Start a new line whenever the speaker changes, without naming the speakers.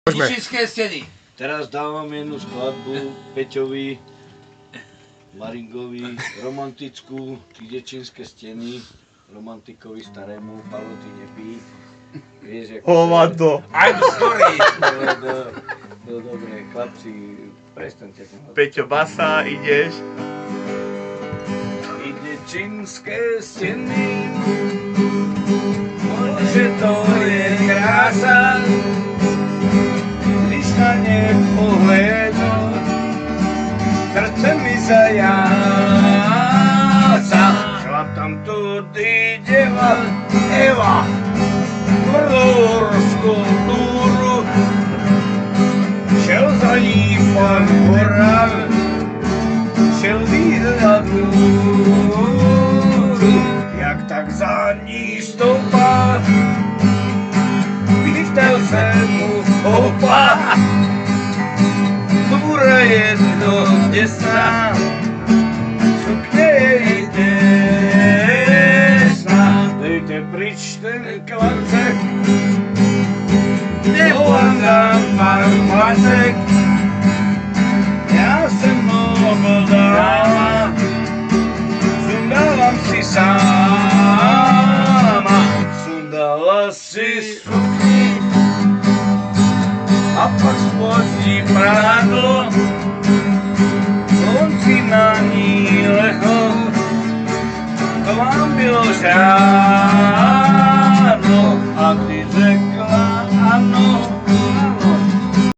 Ničinské steny.
Teraz dávam jednu skladbu Peťovi, Maringovi, romantickú, Čínske steny, romantikovi starému, Pavlo, ty nepí. Vieš, ako...
Hovado.
I'm sorry.
No dobre, chlapci, prestaňte ten hľad.
Peťo basa, ideš.
Ide čínske steny, že to je krása, když na ne pohlednu, srdce mi zajáca. Šla tam tudy deva Eva, tvrdou túru, šel za ní pan Horan, šel výhľadu, jak tak za ní stoupá, vychtěl se mu opa, bude jedno těsná, sukně je těsná, dejte pryč ten klancek, nevolám dám pár klasek, já jsem mohl dáma, sundávám si sáma, sundala si sukni a pak spodní prádlo, on si na ní lehl, to vám bylo žádno.